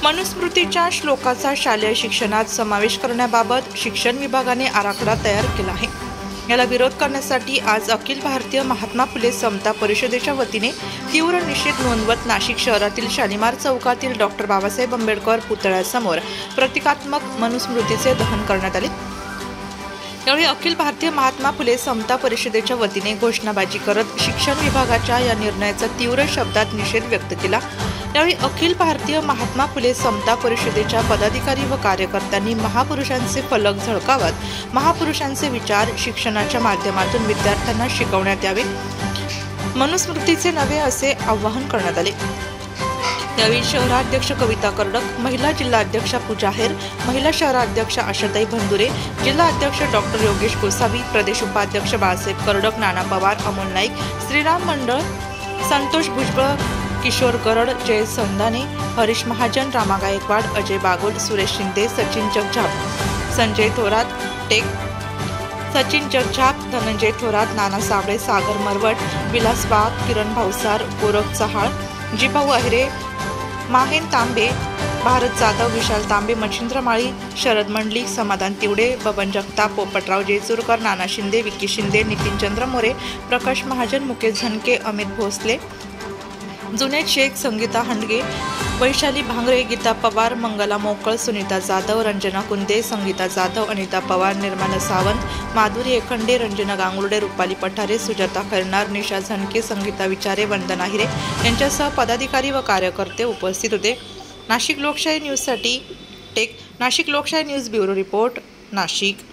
मनुस्मृतीच्या श्लोकाचा शालेय शिक्षणात समावेश करण्याबाबत शिक्षण विभागाने आराखडा तयार केला आहे। याला विरोध करण्यासाठी आज अखिल भारतीय महात्मा फुले समता परिषदेच्या वतीने तीव्र निषेध नोंदवत नाशिक शहरातील शालिमार चौकातील डॉक्टर बाबासाहेब आंबेडकर पुतळ्यासमोर प्रतिकात्मक मनुस्मृतीचे दहन करण्यात आले। यावेळी अखिल भारतीय महात्मा फुले समता परिषदेच्या वतीने घोषणाबाजी करत शिक्षण विभागाच्या या निर्णयाचा तीव्र शब्दात निषेध व्यक्त केला। यावेळी अखिल भारतीय महात्मा फुले समता परिषदेच्या पदाधिकारी व कार्यकर्त्यांनी महापुरुषांचे फलक झळकावत महापुरुषांचे विचार शिक्षणाच्या माध्यमातून विद्यार्थ्यांना शिकवण्यात यावे, मनुस्मृतीचे नवे असे आवाहन करण्यात आले। यावेळी शहराध्यक्ष कविता कर्डक, महिला जिल्हाध्यक्षा पूजा हेर, महिला शहराध्यक्ष आशाताई भंदुरे, जिल्हाध्यक्ष डॉक्टर योगेश गोसावी, प्रदेश उपाध्यक्ष बाळासाहेब कर्डक, नाना पवार, अमोल नाईक, श्रीराम मंडळ, संतोष भुजबळ, किशोर गरड, जय संधाने, हरीश महाजन, रामा गायकवाड, अजय बागुल, सुरेश शिंदे, सचिन जगझाप, संजय थोरात, टेक, सचिन जगझाप, धनंजय थोरात, नाना साबळे, सागर मरवट, विलास वाघ, किरण भावसार, गोरख चहाळ, जिभाऊ अहिरे, माहेन तांबे, भारत जाधव, विशाल तांबे, मच्छिंद्र माळी, शरद मंडलिक, समाधान तिवडे, बबन जगताप, पोपटराव जेचुरकर, नाना शिंदे, विक्की शिंदे, नितीनचंद्र मोरे, प्रकाश महाजन, मुकेश झनके, अमित भोसले, जुनेद शेख, संगीता हंडगे, वैशाली भांगरे, गीता पवार, मंगला मोकळ, सुनीता जाधव, रंजना कुंदे, संगीता जाधव, अनिता पवार, निर्मला सावंत, माधुरी एखंडे, रंजना गांगुर्डे, रुपाली पठारे, सुजाता खैरनार, निशा झनके, संगीता विचारे, वंदना हिरे यांच्यासह पदाधिकारी व कार्यकर्ते उपस्थित होते। नाशिक लोकशाही न्यूजसाठी टेक, नाशिक लोकशाही न्यूज ब्युरो रिपोर्ट, नाशिक।